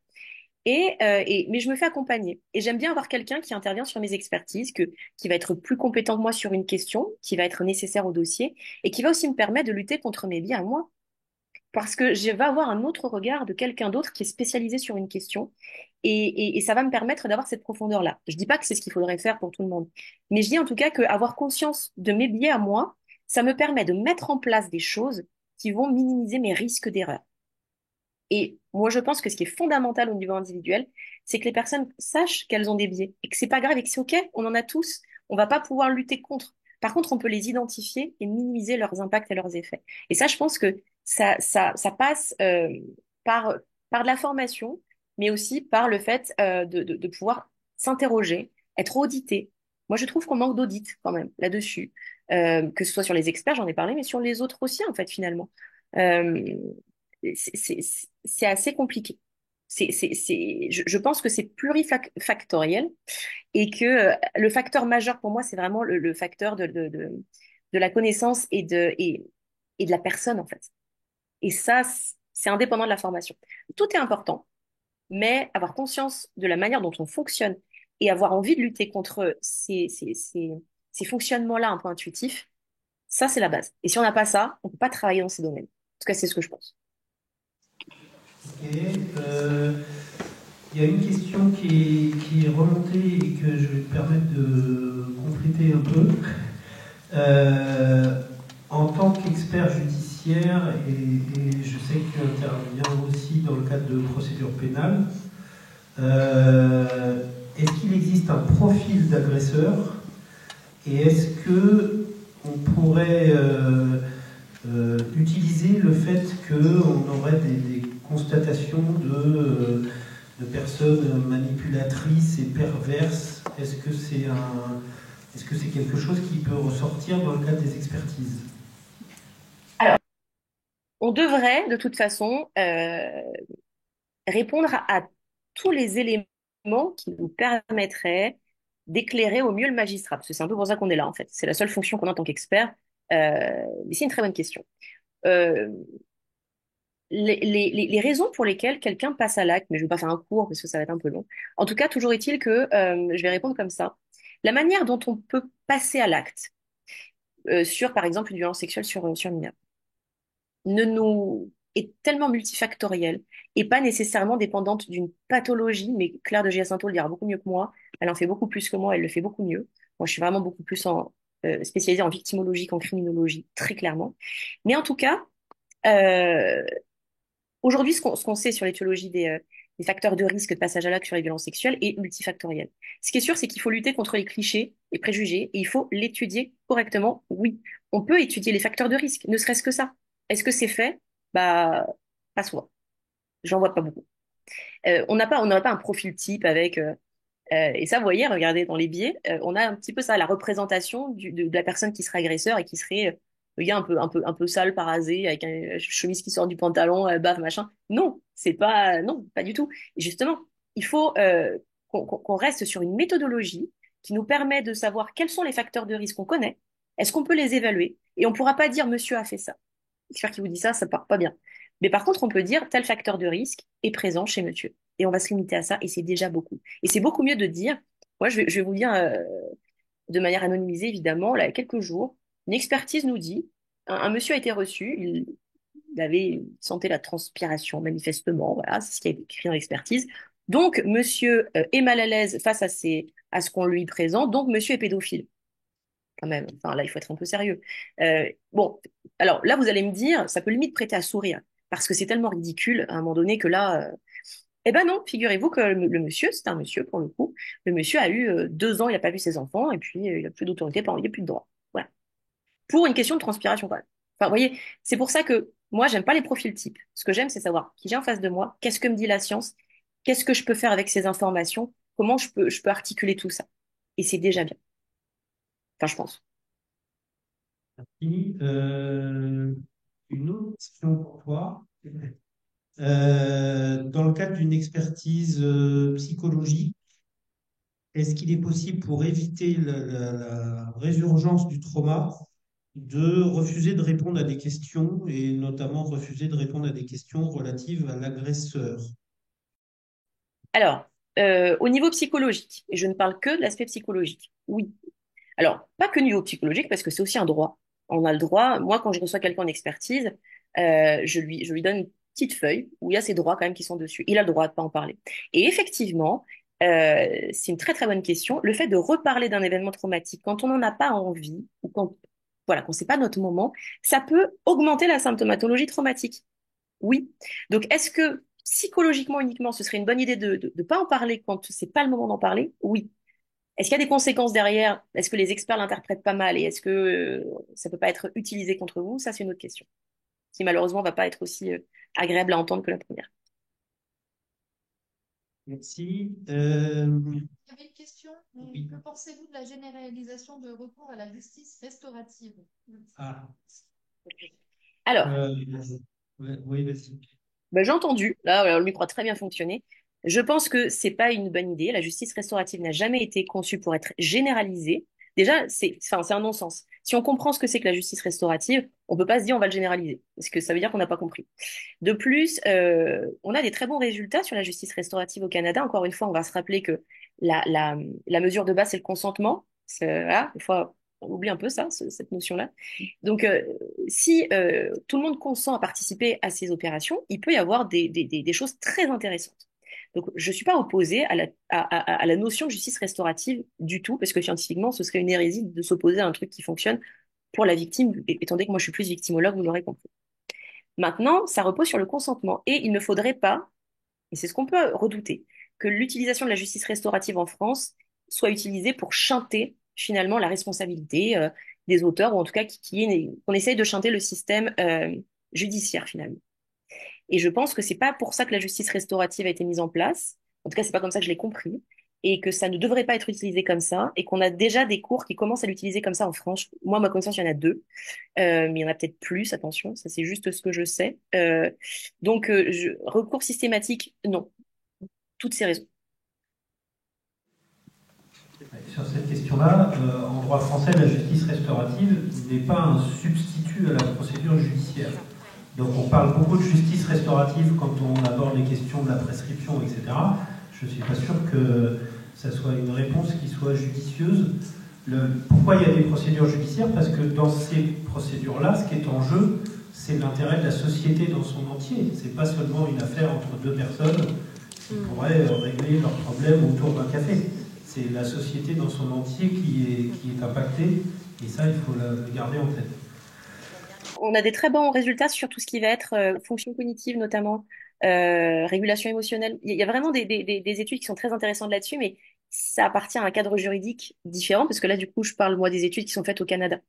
Mais je me fais accompagner. Et j'aime bien avoir quelqu'un qui intervient sur mes expertises, qui va être plus compétent que moi sur une question, qui va être nécessaire au dossier, et qui va aussi me permettre de lutter contre mes biais à moi. Parce que je vais avoir un autre regard de quelqu'un d'autre qui est spécialisé sur une question, et ça va me permettre d'avoir cette profondeur-là. Je dis pas que c'est ce qu'il faudrait faire pour tout le monde, mais je dis en tout cas qu'avoir conscience de mes biais à moi, ça me permet de mettre en place des choses qui vont minimiser mes risques d'erreur. Et moi, je pense que ce qui est fondamental au niveau individuel, c'est que les personnes sachent qu'elles ont des biais et que c'est pas grave et que c'est OK, on en a tous. On va pas pouvoir lutter contre. Par contre, on peut les identifier et minimiser leurs impacts et leurs effets. Et ça, je pense que ça passe par, par de la formation, mais aussi par le fait de pouvoir s'interroger, être audité. Moi, je trouve qu'on manque d'audit quand même là-dessus, que ce soit sur les experts, j'en ai parlé, mais sur les autres aussi, en fait, finalement. Euh, c'est assez compliqué. Je pense que c'est plurifactoriel et que le facteur majeur pour moi, c'est vraiment le facteur de la connaissance et de la personne, en fait. Et ça, c'est indépendant de la formation. Tout est important, mais avoir conscience de la manière dont on fonctionne et avoir envie de lutter contre ces fonctionnements-là un peu intuitifs, ça, c'est la base. Et si on n'a pas ça, on ne peut pas travailler dans ces domaines. En tout cas, c'est ce que je pense. Ok. Il y a une question qui est remontée et que je vais me permettre de compléter un peu. En tant qu'expert judiciaire, et je sais que tu interviens aussi dans le cadre de procédures pénales, est-ce qu'il existe un profil d'agresseur et est-ce que on pourrait utiliser le fait qu'on aurait des constatations de personnes manipulatrices et perverses? Est-ce que c'est quelque chose qui peut ressortir dans le cadre des expertises? Alors, on devrait, de toute façon, répondre à tous les éléments qui nous permettraient d'éclairer au mieux le magistrat. Parce que c'est un peu pour ça qu'on est là, en fait. C'est la seule fonction qu'on a en tant qu'expert. Mais c'est une très bonne question. Euh, les raisons pour lesquelles quelqu'un passe à l'acte, mais je ne vais pas faire un cours parce que ça va être un peu long. En tout cas, toujours est-il que je vais répondre comme ça. La manière dont on peut passer à l'acte sur, par exemple, une violence sexuelle sur mineur ne nous est tellement multifactorielle et pas nécessairement dépendante d'une pathologie, mais Claire de Giacinto le dira beaucoup mieux que moi. Elle en fait beaucoup plus que moi, elle le fait beaucoup mieux. Moi, je suis vraiment beaucoup plus spécialisée en victimologie qu'en criminologie, très clairement. Mais en tout cas, euh, aujourd'hui, ce qu'on sait sur l'étiologie des facteurs de risque de passage à l'acte sur les violences sexuelles est multifactoriel. Ce qui est sûr, c'est qu'il faut lutter contre les clichés et préjugés et il faut l'étudier correctement. Oui, on peut étudier les facteurs de risque, ne serait-ce que ça. Est-ce que c'est fait? Bah, pas souvent. J'en vois pas beaucoup. On n'a pas un profil type avec et ça, vous voyez, regardez dans les biais, on a un petit peu ça, la représentation de la personne qui serait agresseur et qui serait le gars un peu sale, parasé, avec une chemise qui sort du pantalon, bave, machin. Non, c'est pas, non, pas du tout. Et justement, il faut qu'on reste sur une méthodologie qui nous permet de savoir quels sont les facteurs de risque qu'on connaît, est-ce qu'on peut les évaluer, et on pourra pas dire monsieur a fait ça. L'expert qui vous dit ça, ça part pas bien. Mais par contre, on peut dire tel facteur de risque est présent chez monsieur. Et on va se limiter à ça, et c'est déjà beaucoup. Et c'est beaucoup mieux de dire, moi je vais vous dire de manière anonymisée évidemment, là, il y a quelques jours, une expertise nous dit, un monsieur a été reçu, il avait senti la transpiration manifestement, voilà, c'est ce qui a été écrit dans l'expertise. Donc monsieur est mal à l'aise face à ce qu'on lui présente, donc monsieur est pédophile quand même. Enfin, là, il faut être un peu sérieux. Bon, alors là, vous allez me dire, ça peut limite prêter à sourire, parce que c'est tellement ridicule à un moment donné que là, eh ben non, figurez-vous que le monsieur, c'est un monsieur pour le coup, le monsieur a eu 2 ans, il n'a pas vu ses enfants, et puis il a plus d'autorité, il n'a plus de droit. Voilà. Pour une question de transpiration, quand même. Enfin, vous voyez, c'est pour ça que moi, j'aime pas les profils types. Ce que j'aime, c'est savoir qui j'ai en face de moi, qu'est-ce que me dit la science, qu'est-ce que je peux faire avec ces informations, comment je peux articuler tout ça. Et c'est déjà bien. Enfin, je pense. Et, une autre question pour toi. Dans le cadre d'une expertise psychologique, est-ce qu'il est possible pour éviter la résurgence du trauma de refuser de répondre à des questions et notamment refuser de répondre à des questions relatives à l'agresseur? Alors, au niveau psychologique, et je ne parle que de l'aspect psychologique, oui. Alors, pas que niveau psychologique, parce que c'est aussi un droit. On a le droit, moi, quand je reçois quelqu'un en expertise, je lui donne une petite feuille où il y a ses droits quand même qui sont dessus. Il a le droit de pas en parler. Et effectivement, c'est une très très bonne question. Le fait de reparler d'un événement traumatique quand on n'en a pas envie, ou quand, voilà, quand c'est pas notre moment, ça peut augmenter la symptomatologie traumatique. Oui. Donc, est-ce que psychologiquement uniquement, ce serait une bonne idée de ne pas en parler quand c'est pas le moment d'en parler? Oui. Est-ce qu'il y a des conséquences derrière? Est-ce que les experts l'interprètent pas mal et est-ce que ça peut pas être utilisé contre vous? Ça, c'est une autre question, qui malheureusement va pas être aussi agréable à entendre que la première. Merci. J'avais une question. Oui. Que pensez-vous de la généralisation de recours à la justice restaurative? Ah, Alors, euh, ouais, oui, vas-y. Ben, j'ai entendu. Là, le micro a très bien fonctionné. Je pense que c'est pas une bonne idée. La justice restaurative n'a jamais été conçue pour être généralisée. Déjà, enfin, c'est un non-sens. Si on comprend ce que c'est que la justice restaurative, on peut pas se dire on va le généraliser, parce que ça veut dire qu'on n'a pas compris. De plus, on a des très bons résultats sur la justice restaurative au Canada. Encore une fois, on va se rappeler que la, la, la mesure de base, c'est le consentement. Voilà, des fois, on oublie un peu ça, cette notion-là. Donc, si tout le monde consent à participer à ces opérations, il peut y avoir des choses très intéressantes. Donc, je ne suis pas opposée à la notion de justice restaurative du tout, parce que scientifiquement, ce serait une hérésie de s'opposer à un truc qui fonctionne pour la victime, étant donné que moi, je suis plus victimologue, vous l'aurez compris. Maintenant, ça repose sur le consentement, et il ne faudrait pas, et c'est ce qu'on peut redouter, que l'utilisation de la justice restaurative en France soit utilisée pour chanter finalement la responsabilité des auteurs, ou en tout cas qu'on essaye de chanter le système judiciaire finalement. Et je pense que c'est pas pour ça que la justice restaurative a été mise en place. En tout cas, c'est pas comme ça que je l'ai compris. Et que ça ne devrait pas être utilisé comme ça. Et qu'on a déjà des cours qui commencent à l'utiliser comme ça en France. Moi, à ma connaissance, il y en a deux. Mais il y en a peut-être plus, attention. Ça, c'est juste ce que je sais. Donc, recours systématique, non. Toutes ces raisons. Sur cette question-là, en droit français, la justice restaurative n'est pas un substitut à la procédure judiciaire. Donc on parle beaucoup de justice restaurative quand on aborde les questions de la prescription, etc. Je ne suis pas sûr que ça soit une réponse qui soit judicieuse. Pourquoi il y a des procédures judiciaires? Parce que dans ces procédures-là, ce qui est en jeu, c'est l'intérêt de la société dans son entier. Ce n'est pas seulement une affaire entre deux personnes qui pourraient régler leurs problèmes autour d'un café. C'est la société dans son entier qui est impactée, et ça, il faut le garder en tête. On a des très bons résultats sur tout ce qui va être fonction cognitive notamment, régulation émotionnelle. Il y a vraiment des études qui sont très intéressantes là-dessus, mais ça appartient à un cadre juridique différent, parce que là, du coup, je parle, moi, des études qui sont faites au Canada.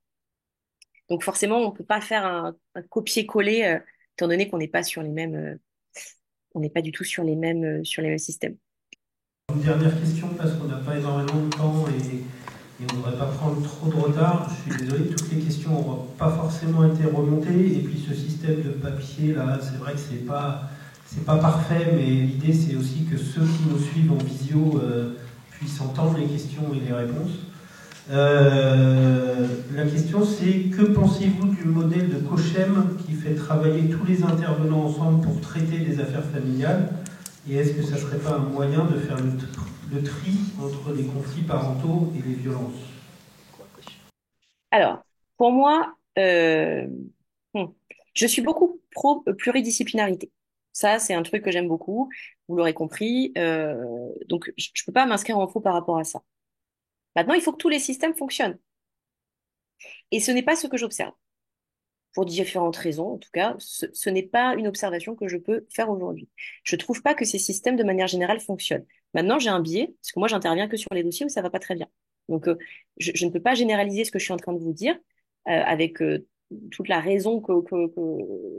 Donc forcément, on ne peut pas faire un copier-coller, étant donné qu'on n'est pas sur les mêmes, on n'est pas du tout sur les mêmes systèmes. Une dernière question, parce qu'on n'a pas énormément de temps et on ne voudrait pas prendre trop de retard. Je suis désolé, toutes les questions n'ont pas forcément été remontées. Et puis ce système de papier, là, c'est vrai que c'est pas parfait, mais l'idée, c'est aussi que ceux qui nous suivent en visio puissent entendre les questions et les réponses. La question, c'est que pensez-vous du modèle de COCHEM qui fait travailler tous les intervenants ensemble pour traiter des affaires familiales? Et est-ce que ça ne serait pas un moyen de faire le tri entre les conflits parentaux et les violences? Alors, pour moi, hmm, je suis beaucoup pro pluridisciplinarité. Ça, c'est un truc que j'aime beaucoup. Vous l'aurez compris. Donc, je ne peux pas m'inscrire en faux par rapport à ça. Maintenant, il faut que tous les systèmes fonctionnent. Et ce n'est pas ce que j'observe. Pour différentes raisons, en tout cas, ce n'est pas une observation que je peux faire aujourd'hui. Je ne trouve pas que ces systèmes, de manière générale, fonctionnent. Maintenant, j'ai un biais, parce que moi, j'interviens que sur les dossiers où ça va pas très bien. Donc, je ne peux pas généraliser ce que je suis en train de vous dire avec toute la raison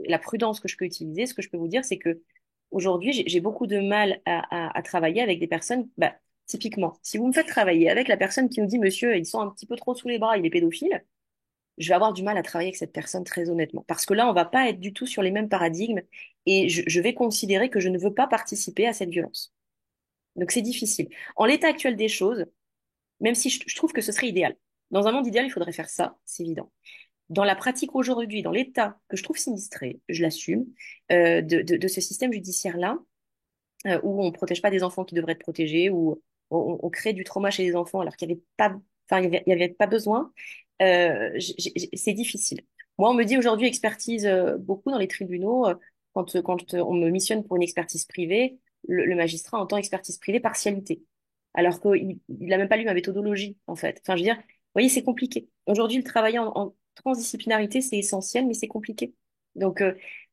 la prudence que je peux utiliser. Ce que je peux vous dire, c'est que aujourd'hui, j'ai beaucoup de mal à travailler avec des personnes. Bah, typiquement, si vous me faites travailler avec la personne qui nous dit, monsieur, ils sont un petit peu trop sous les bras, il est pédophile, je vais avoir du mal à travailler avec cette personne très honnêtement. Parce que là, on va pas être du tout sur les mêmes paradigmes et je vais considérer que je ne veux pas participer à cette violence. Donc c'est difficile. En l'état actuel des choses, même si je trouve que ce serait idéal. Dans un monde idéal, il faudrait faire ça, c'est évident. Dans la pratique aujourd'hui, dans l'état que je trouve sinistré, je l'assume, de ce système judiciaire-là, où on ne protège pas des enfants qui devraient être protégés, où on crée du trauma chez les enfants alors qu'il n'y avait pas, enfin, il y avait pas besoin, c'est difficile. Moi, on me dit aujourd'hui expertise beaucoup dans les tribunaux. Quand on me missionne pour une expertise privée, le magistrat entend expertise privée partialité. Alors qu'il n'a même pas lu ma méthodologie, en fait. Enfin, je veux dire, vous voyez, c'est compliqué. Aujourd'hui, le travail en transdisciplinarité, c'est essentiel, mais c'est compliqué. Donc,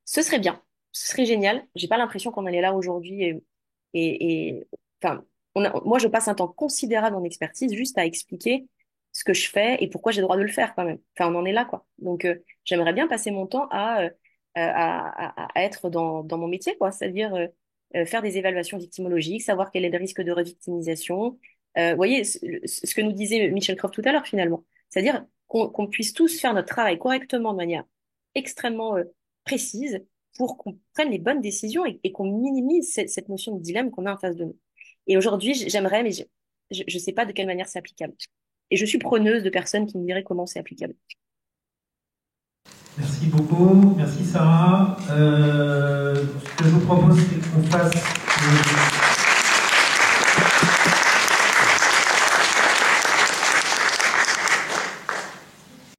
ce serait bien, ce serait génial. J'ai pas l'impression qu'on en est là aujourd'hui. Enfin, moi, je passe un temps considérable en expertise juste à expliquer ce que je fais et pourquoi j'ai le droit de le faire quand même. Enfin, on en est là, quoi. Donc, j'aimerais bien passer mon temps à être dans mon métier, quoi. C'est-à-dire faire des évaluations victimologiques, savoir quel est le risque de revictimisation. Vous voyez, ce que nous disait Michel Croft tout à l'heure, finalement. C'est-à-dire qu'on puisse tous faire notre travail correctement de manière extrêmement précise, pour qu'on prenne les bonnes décisions et qu'on minimise cette notion de dilemme qu'on a en face de nous. Et aujourd'hui, j'aimerais, mais je ne sais pas de quelle manière c'est applicable. Et je suis preneuse de personnes qui me diraient comment c'est applicable. Merci beaucoup, merci Sarah. Ce que je vous propose, c'est qu'on fasse